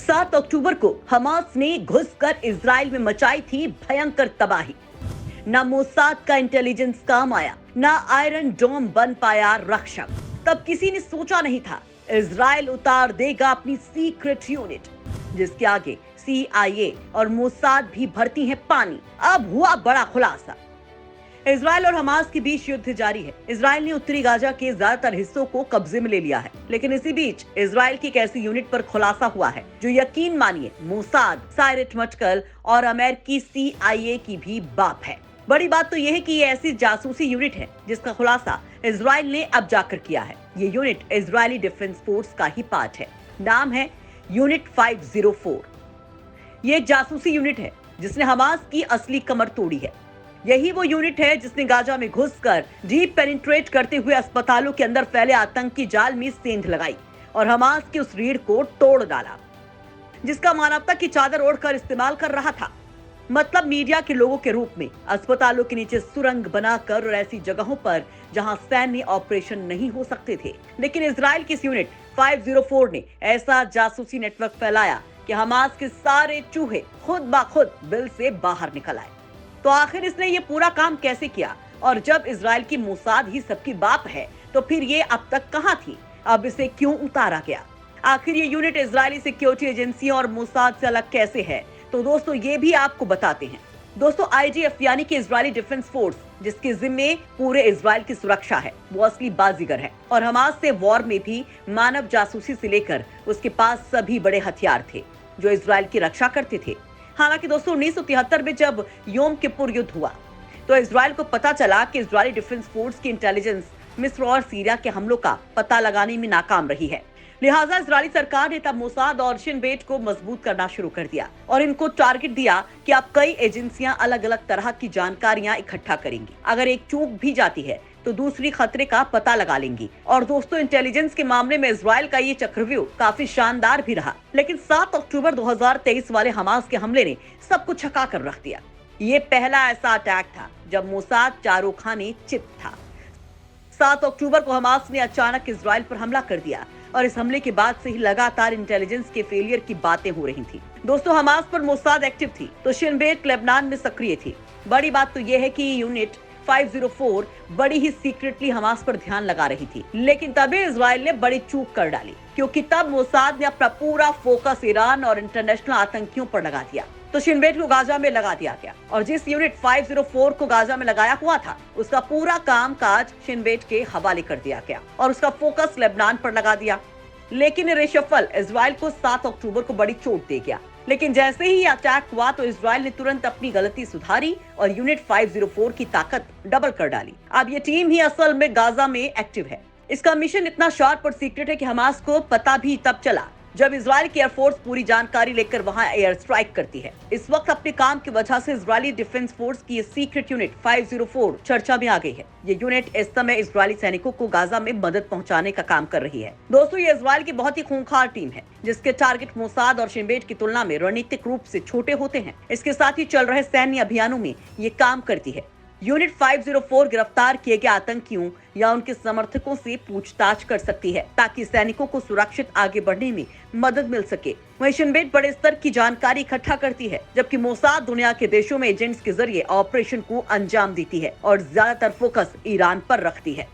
7 अक्टूबर को हमास ने घुसकर इजराइल में मचाई थी भयंकर तबाही। न मोसाद का इंटेलिजेंस काम आया, न आयरन डोम बन पाया रक्षक। तब किसी ने सोचा नहीं था इजराइल उतार देगा अपनी सीक्रेट यूनिट, जिसके आगे CIA और मोसाद भी भरती हैं पानी। अब हुआ बड़ा खुलासा। इजराइल और हमास के बीच युद्ध जारी है। इजराइल ने उत्तरी गाजा के ज्यादातर हिस्सों को कब्जे में ले लिया है, लेकिन इसी बीच इजराइल की एक ऐसी यूनिट पर खुलासा हुआ है जो यकीन मानिए मोसाद, सायरेट मटकल और अमेरिकी CIA की भी बाप है। बड़ी बात तो यह है कि ये ऐसी जासूसी यूनिट है जिसका खुलासा इजराइल ने अब जाकर किया है। ये यूनिट इजरायली डिफेंस फोर्स का ही पार्ट है। नाम है यूनिट 504। ये एक जासूसी यूनिट है जिसने हमास की असली कमर तोड़ी है। यही वो यूनिट है जिसने गाजा में घुसकर डीप पेनिट्रेट करते हुए अस्पतालों के अंदर फैले आतंकी जाल में सेंध लगाई और हमास की उस रीढ़ को तोड़ डाला, जिसका मानवता की चादर ओढ़कर इस्तेमाल कर रहा था। मतलब मीडिया के लोगों के रूप में अस्पतालों के नीचे सुरंग बनाकर और ऐसी जगहों पर जहां सैन्य ऑपरेशन नहीं हो सकते थे। लेकिन इजराइल की इस यूनिट 504 ने ऐसा जासूसी नेटवर्क फैलाया कि हमास के सारे चूहे खुद ब खुद बिल से बाहर निकल आए। तो आखिर इसने ये पूरा काम कैसे किया? और जब इजराइल की मोसाद ही सबकी बाप है तो फिर ये अब तक कहां थी? अब इसे क्यों उतारा गया? आखिर ये यूनिट इजरायली सिक्योरिटी एजेंसियों और मोसाद से अलग कैसे है? तो दोस्तों ये भी आपको बताते हैं। दोस्तों IDF यानी कि इजरायली डिफेंस फोर्स, जिसके जिम्मे पूरे इजराइल की सुरक्षा है, वो असली बाजीगर है और हमास से वॉर में भी मानव जासूसी से लेकर उसके पास सभी बड़े हथियार थे जो इजराइल की रक्षा करते थे। हालांकि दोस्तों 1973 में जब योम किपुर युद्ध हुआ तो इजराइल को पता चला कि इजरायली डिफेंस फोर्स की इंटेलिजेंस मिस्र और सीरिया के हमलों का पता लगाने में नाकाम रही है। लिहाजा इजरायली सरकार ने तब मोसाद और शिन बेट को मजबूत करना शुरू कर दिया और इनको टारगेट दिया कि अब कई एजेंसियां अलग अलग तरह की जानकारियां इकट्ठा करेंगी। अगर एक चूक भी जाती है तो दूसरी खतरे का पता लगा लेंगी। और दोस्तों इंटेलिजेंस के मामले में इजराइल का ये चक्रव्यूह काफी शानदार भी रहा। लेकिन 7 अक्टूबर 2023 वाले हमास के हमले ने सब कुछ छका कर रख दिया। ये पहला ऐसा अटैक था जब मोसाद चारों खाने चित था। 7 अक्टूबर को हमास ने अचानक इजराइल पर हमला कर दिया और इस हमले के बाद से ही लगातार इंटेलिजेंस के फेलियर की बातें हो रही थी। दोस्तों हमास पर मोसाद एक्टिव थी तो शिन बेट लेबनान में सक्रिय थी। बड़ी बात तो यह है कि यूनिट 504 बड़ी ही सीक्रेटली हमास पर ध्यान लगा रही थी। लेकिन तभी इजराइल ने बड़ी चूक कर डाली, क्योंकि तब मोसाद ने अपना पूरा फोकस ईरान और इंटरनेशनल आतंकियों पर लगा दिया। तो शिन बेट को गाजा में लगा दिया गया और जिस यूनिट 504 को गाजा में लगाया हुआ था उसका पूरा काम काज शिन बेट के हवाले कर दिया गया और उसका फोकस लेबनान पर लगा दिया। लेकिन रेशफल इजराइल को 7 अक्टूबर को बड़ी चोट दे गया। लेकिन जैसे ही अटैक हुआ तो इजराइल ने तुरंत अपनी गलती सुधारी और यूनिट 504 की ताकत डबल कर डाली। अब ये टीम ही असल में गाजा में एक्टिव है। इसका मिशन इतना शार्प और सीक्रेट है कि हमास को पता भी तब चला जब इजराइल की एयरफोर्स पूरी जानकारी लेकर वहां एयर स्ट्राइक करती है। इस वक्त अपने काम की वजह से इजरायली डिफेंस फोर्स की ये सीक्रेट यूनिट 504 चर्चा में आ गई है। ये यूनिट इस समय इजरायली सैनिकों को गाजा में मदद पहुंचाने का काम कर रही है। दोस्तों ये इजराइल की बहुत ही खूंखार टीम है जिसके टारगेट मोसाद और शिन बेट की तुलना में रणनीतिक रूप से छोटे होते हैं। इसके साथ ही चल रहे सैन्य अभियानों में ये काम करती है। यूनिट 504 गिरफ्तार किए गए आतंकियों या उनके समर्थकों से पूछताछ कर सकती है ताकि सैनिकों को सुरक्षित आगे बढ़ने में मदद मिल सके। वहीं शिन बेट बड़े स्तर की जानकारी इकट्ठा करती है, जबकि मोसाद दुनिया के देशों में एजेंट्स के जरिए ऑपरेशन को अंजाम देती है और ज्यादातर फोकस ईरान पर रखती है।